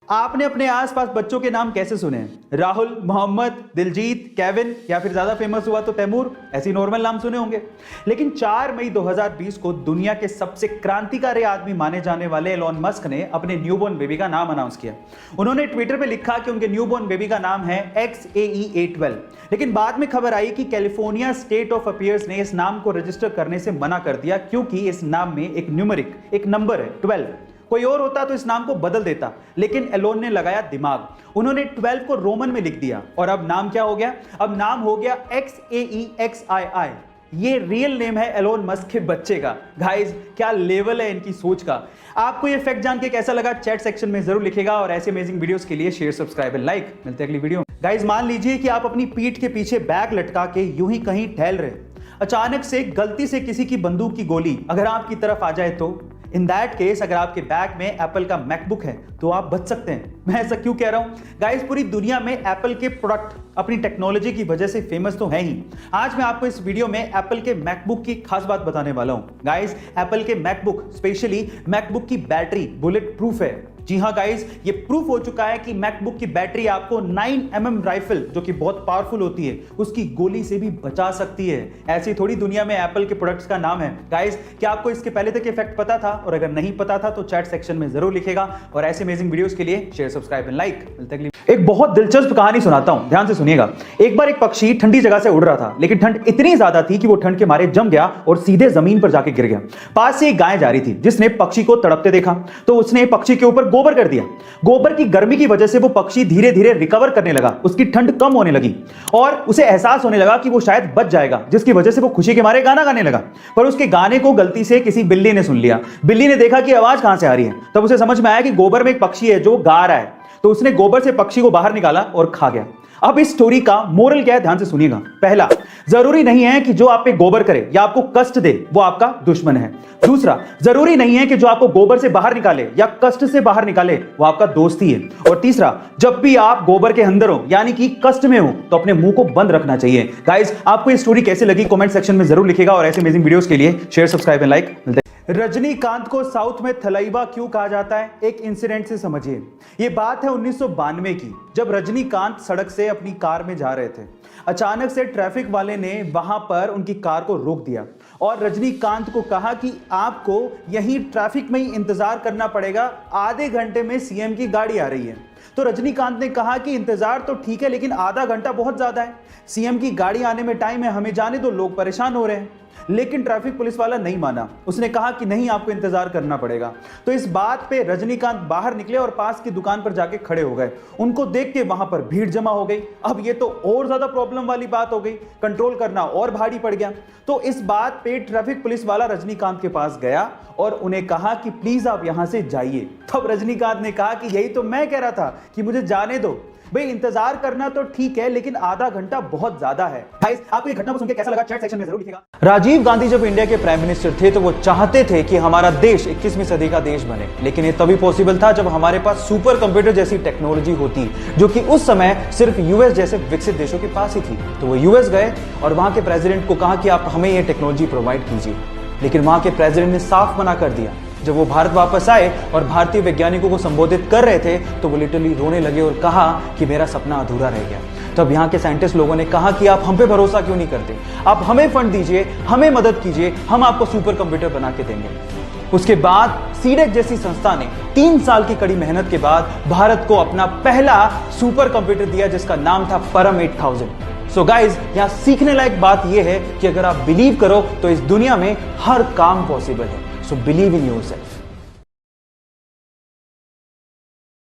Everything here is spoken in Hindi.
आपने अपने आसपास बच्चों के नाम कैसे सुने हैं? राहुल, मोहम्मद, दिलजीत, केविन या फिर ज्यादा फेमस हुआ तो तैमूर, ऐसी नॉर्मल नाम सुने होंगे। लेकिन 4 मई 2020 को दुनिया के सबसे क्रांतिकारी आदमी माने जाने वाले एलोन मस्क ने अपने न्यूबॉर्न बेबी का नाम अनाउंस किया। उन्होंने ट्विटर पे लिखा कि उनके न्यूबॉर्न बेबी का नाम है XAE-A12। लेकिन बाद में खबर आई कि कैलिफोर्निया स्टेट ऑफ अफेयर्स ने इस नाम को रजिस्टर करने से मना कर दिया, क्योंकि इस नाम में एक न्यूमेरिक, एक नंबर है 12। कोई और होता तो इस नाम को बदल देता, लेकिन एलोन ने लगाया दिमाग। उन्होंने 12 को रोमन में लिख दिया और अब नाम क्या हो गया? अब नाम हो गया XAEXII। ये रियल नेम है एलोन मस्क के बच्चे का। गाइस, क्या लेवल है इनकी सोच का। आपको ये फैक्ट जान के कैसा लगा चैट सेक्शन में जरूर लिखेगा और ऐसे अमेजिंग वीडियोस के लिए शेयर, सब्सक्राइब एंड लाइक। मिलते हैं अगली वीडियो। गाइस, मान लीजिए कि आप अपनी पीठ के पीछे बैग लटका के यूं ही कहीं टहल रहे, अचानक से गलती से किसी की बंदूक की गोली अगर आपकी तरफ आ जाए तो इन दैट केस अगर आपके बैग में एप्पल का मैकबुक है तो आप बच सकते हैं। मैं ऐसा क्यों कह रहा हूं? गाइस, पूरी दुनिया में एप्पल के प्रोडक्ट अपनी टेक्नोलॉजी की वजह से फेमस तो है ही। आज मैं आपको इस वीडियो में एप्पल के मैकबुक की खास बात बताने वाला हूं। गाइस, एप्पल के मैकबुक, स्पेशली मैकबुक की बैटरी बुलेट प्रूफ है। जी हाँ गाइस, ये प्रूफ हो चुका है कि मैकबुक की बैटरी आपको 9mm राइफल, जो कि बहुत पावरफुल होती है, उसकी गोली से भी बचा सकती है। ऐसी थोड़ी दुनिया में एप्पल के प्रोडक्ट्स का नाम है। गाइस, क्या आपको इसके पहले तक इफेक्ट पता था? और अगर नहीं पता था तो चैट सेक्शन में जरूर लिखेगा और ऐसे अमेजिंग वीडियोस के लिए शेयर, सब्सक्राइब एंड लाइक। मिलते हैं। एक बहुत दिलचस्प कहानी सुनाता हूं, ध्यान से सुनिएगा। एक बार एक पक्षी ठंडी जगह से उड़ रहा था, लेकिन ठंड इतनी ज्यादा थी कि वो ठंड के मारे जम गया और सीधे जमीन पर जाके गिर गया। पास से एक गाय जा रही थी, जिसने पक्षी को तड़पते देखा तो उसने पक्षी के ऊपर गोबर कर दिया। गोबर की गर्मी की वजह से वो पक्षी धीरे धीरे रिकवर करने लगा, उसकी ठंड कम होने लगी और उसे एहसास होने लगा कि वो शायद बच जाएगा, जिसकी वजह से वो खुशी के मारे गाना गाने लगा। पर उसके गाने को गलती से किसी बिल्ली ने सुन लिया। बिल्ली ने देखा कि आवाज कहां से आ रही है, तब उसे समझ में आया कि गोबर में एक पक्षी है जो गा रहा है। तो उसने गोबर से पक्षी को बाहर निकाला और खा गया। अब इस स्टोरी का मोरल क्या है, ध्यान से सुनिएगा। पहला, जरूरी नहीं है कि जो आप पे गोबर करे या आपको कष्ट दे वो आपका दुश्मन है। दूसरा, जरूरी नहीं है कि जो आपको गोबर से बाहर निकाले या कष्ट से बाहर निकाले वो आपका दोस्त ही है। और तीसरा, जब भी आप गोबर के अंदर हो यानी कि कष्ट में हो तो अपने मुंह को बंद रखना चाहिए। गाइस, आपको ये स्टोरी कैसी लगी कमेंट सेक्शन में जरूर लिखेगा और ऐसे अमेजिंग वीडियोस के लिए share, subscribe and like. Rajinikanth को साउथ में थलाइवा क्यों कहा जाता है? एक इंसिडेंट से समझिए। यह बात है 1992 की, जब रजनीकांत सड़क से अपनी कार में जा रहे थे। अचानक से ट्रैफिक वाले ने वहां पर उनकी कार को रोक दिया और रजनीकांत को कहा कि आपको यहीं ट्रैफिक में ही इंतजार करना पड़ेगा, आधे घंटे में सीएम की गाड़ी आ रही है। तो रजनीकांत ने कहा कि इंतजार तो ठीक है, लेकिन आधा घंटा बहुत ज्यादा है, सीएम की गाड़ी आने में टाइम है, हमें जाने दो, लोग परेशान हो रहे हैं। लेकिन ट्रैफिक पुलिस वाला नहीं माना, उसने कहा कि नहीं, आपको इंतजार करना पड़ेगा। तो इस बात पे रजनीकांत बाहर निकले और पास की दुकान पर जाके खड़े हो गए। उनको देख के वहां पर भीड़ जमा हो गई। अब ये तो और ज्यादा प्रॉब्लम वाली बात हो गई, कंट्रोल करना और भारी पड़ गया। तो इस बात पे ट्रैफिक पुलिस वाला रजनीकांत के पास गया और उन्हें कहा कि प्लीज आप यहां से जाइए। तब रजनीकांत ने कहा कि यही तो मैं कह रहा था कि मुझे जाने दो भाई, इंतजार करना तो ठीक है, लेकिन आधा घंटा बहुत ज्यादा है। गाइस, आपको ये घटना को सुनकर कैसा लगा चैट सेक्शन में जरूर लिखिएगा। राजीव गांधी जब इंडिया के प्राइम मिनिस्टर थे तो वो चाहते थे कि हमारा देश 21वीं सदी का देश बने, लेकिन ये तभी पॉसिबल था जब हमारे पास सुपर कंप्यूटर जैसी टेक्नोलॉजी होती, जो कि उस समय सिर्फ यूएस जैसे विकसित देशों के पास ही थी। तो वो यूएस गए और वहां के प्रेसिडेंट को कहा कि आप हमें ये टेक्नोलॉजी प्रोवाइड कीजिए, लेकिन वहां के प्रेसिडेंट ने साफ मना कर दिया। जब वो भारत वापस आए और भारतीय वैज्ञानिकों को संबोधित कर रहे थे तो वो लिटरली रोने लगे और कहा कि मेरा सपना अधूरा रह गया। तब यहाँ के साइंटिस्ट लोगों ने कहा कि आप हम पे भरोसा क्यों नहीं करते, आप हमें फंड दीजिए, हमें मदद कीजिए, हम आपको सुपर कंप्यूटर बना के देंगे। उसके बाद सीडेक जैसी संस्था ने 3 साल की कड़ी मेहनत के बाद भारत को अपना पहला सुपर कंप्यूटर दिया, जिसका नाम था परम 8000। सो गाइज, यहाँ सीखने लायक बात यह है कि अगर आप बिलीव करो तो इस दुनिया में हर काम पॉसिबल है। So believe in yourself.